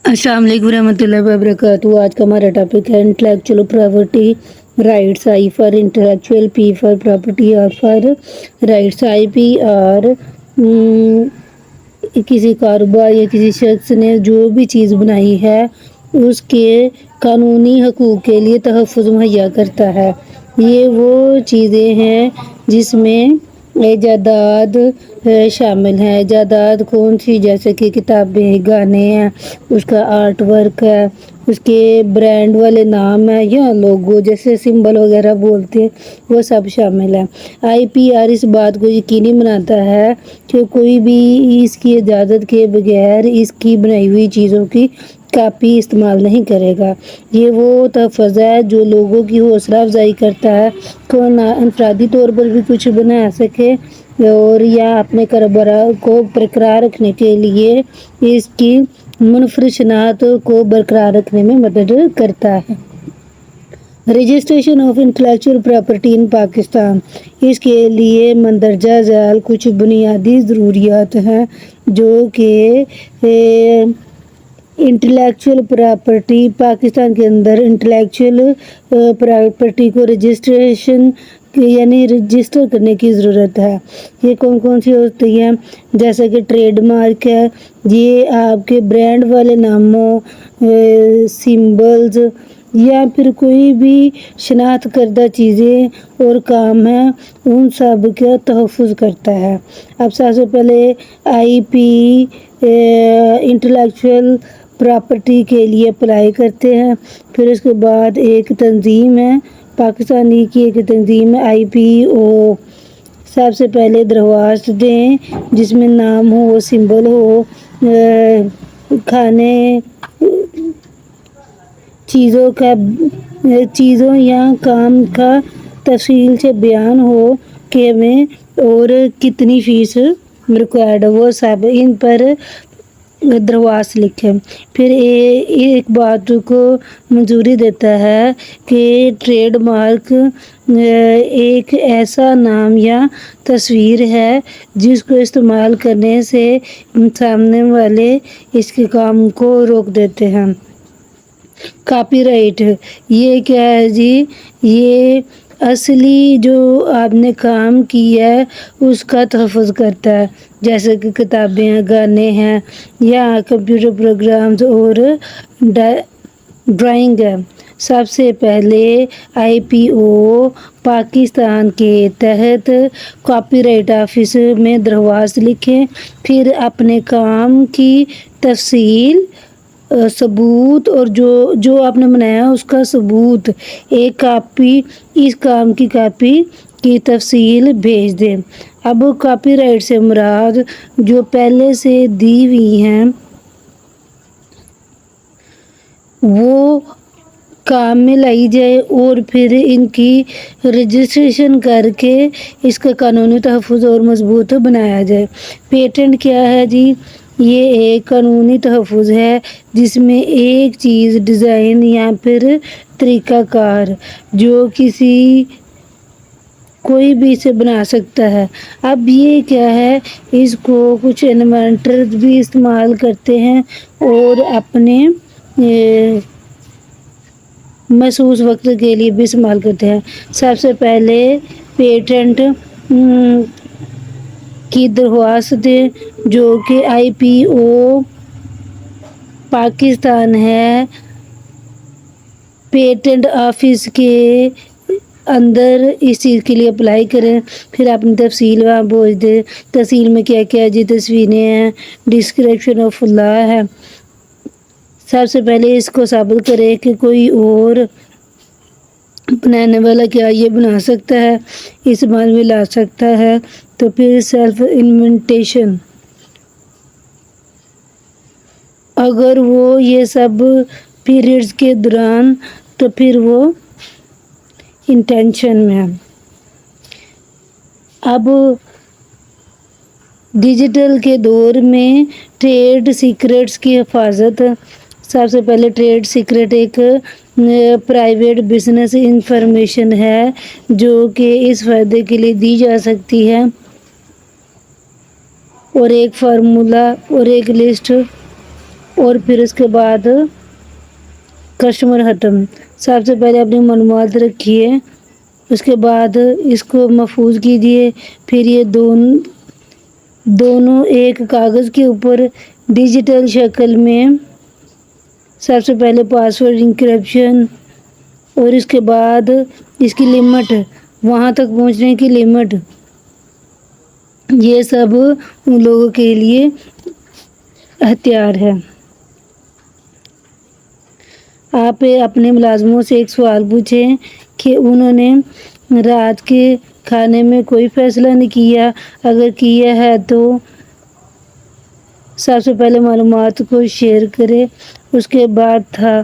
अस्सलाम वालेकुम रहमतुल्लाहि व बरकातहू। आज का हमारा टॉपिक है intellectual property rights. I for intellectual, P for property, R for rights. I P R किसी कारोबार या किसी शख्स ने जो भी चीज़ बनाई है उसके कानूनी हकूक़ के लिए तहफ़्फ़ुज़ मुहैया करता है। ये वो चीज़ें हैं जिसमें जायदाद शामिल है। जायदाद कौन सी? जैसे कि किताबें, गाने हैं, उसका आर्ट वर्क है, उसके ब्रांड वाले नाम है या लोगो जैसे सिंबल वगैरह बोलते हैं, वो सब शामिल है। आईपीआर इस बात को यकीनी बनाता है कि कोई भी इसकी इजाज़त के बगैर इसकी बनाई हुई चीज़ों की कापी इस्तेमाल नहीं करेगा। ये वो तहफ़्फ़ुज़ है जो लोगों की हौसला अफजाई करता है को ना अनफरादी तौर पर भी कुछ बना सके और या अपने कारोबार को बरकरार रखने के लिए इसकी मुनफरद शनाख्त को बरकरार रखने में मदद करता है। Registration of intellectual property in Pakistan, इसके लिए मंदरजा झैल कुछ बुनियादी ज़रूरियात हैं जो कि इंटेलेक्चुअल प्रॉपर्टी पाकिस्तान के अंदर इंटेलेक्चुअल प्रॉपर्टी को रजिस्ट्रेशन यानी रजिस्टर करने की ज़रूरत है। ये कौन कौन सी होती हैं? जैसे कि ट्रेडमार्क है, ये आपके ब्रांड वाले नामों, सिंबल्स या फिर कोई भी शनाख्त करदा चीज़ें और काम है उन सब का तहफ़्फ़ुज़ करता है। अब सबसे पहले आईपी इंटेलेक्चुअल प्रॉपर्टी के लिए अप्लाई करते हैं। फिर उसके बाद एक तंजीम है, पाकिस्तानी की एक तंजीम है आईपीओ। सबसे पहले दरख्वास्त दें जिसमें नाम हो, सिंबल हो, खाने चीज़ों या काम का तफसील से बयान हो कि हमें और कितनी फ़ीस रिक्वायर्ड है, वो सब इन पर दरख्वास्त लिखें। फिर एक बात को मंजूरी देता है कि ट्रेडमार्क एक ऐसा नाम या तस्वीर है जिसको इस्तेमाल करने से सामने वाले इसके काम को रोक देते हैं। कॉपीराइट, ये क्या है जी? ये असली जो आपने काम किया है उसका तहफ़्फ़ुज़ करता है, जैसे कि किताबें हैं, गाने हैं या कंप्यूटर प्रोग्राम्स और ड्राइंग है। सबसे पहले आईपीओ पाकिस्तान के तहत कॉपीराइट ऑफिस में दरख्वास्त लिखें। फिर अपने काम की तफसील, सबूत और जो आपने बनाया उसका सबूत, एक कापी, इस काम की कापी की तफसील भेज दें। अब कॉपीराइट से मुराद जो पहले से दी हुई हैं वो काम में लाई जाए और फिर इनकी रजिस्ट्रेशन करके इसका कानूनी तहफ़्फ़ुज़ और मजबूत बनाया जाए। पेटेंट क्या है जी? ये एक कानूनी तहफ़्फ़ुज़ है जिसमें एक चीज़, डिज़ाइन या फिर तरीक़ाकार जो कोई भी इसे बना सकता है। अब ये क्या है, इसको कुछ इन्वेंटर भी इस्तेमाल करते हैं और अपने महसूस वक्त के लिए भी इस्तेमाल करते हैं। सबसे पहले पेटेंट की दरख्वास्त दें जो कि आईपीओ पाकिस्तान है, पेटेंट ऑफिस के अंदर इस चीज़ के लिए अप्लाई करें। फिर अपनी तफसील वहाँ भेज दें। तफसील में क्या क्या जी? तस्वीरें हैं, डिस्क्रिप्शन ऑफ लॉ है। सबसे पहले इसको साबित करें कि कोई और बनाने वाला क्या ये बना सकता है, इस्तेमाल में ला सकता है। तो फिर सेल्फ इन्वेंटेशन, अगर वो ये सब पीरियड्स के दौरान तो फिर वो इंटेंशन में है। अब डिजिटल के दौर में ट्रेड सीक्रेट्स की हिफाजत। सबसे पहले ट्रेड सीक्रेट एक प्राइवेट बिजनेस इंफॉर्मेशन है जो कि इस फ़ायदे के लिए दी जा सकती है और एक फार्मूला और एक लिस्ट اور پھر اس کے بعد کسٹمر ختم. سب سے پہلے اپنی معلومات رکھیے، اس کے بعد اس کو محفوظ کیجیے. پھر یہ دونوں ایک کاغذ کے اوپر ڈیجیٹل شکل میں، سب سے پہلے پاسورڈ انکرپشن، اور اس کے بعد اس کی لمٹ، وہاں تک پہنچنے کی لمٹ، یہ سب ان لوگوں کے لیے ہتھیار ہے. آپ اپنے ملازموں سے ایک سوال پوچھیں کہ انہوں نے رات کے کھانے میں کوئی فیصلہ نہیں کیا. اگر کیا ہے تو سب سے پہلے معلومات کو شیئر کرے. اس کے بعد تھا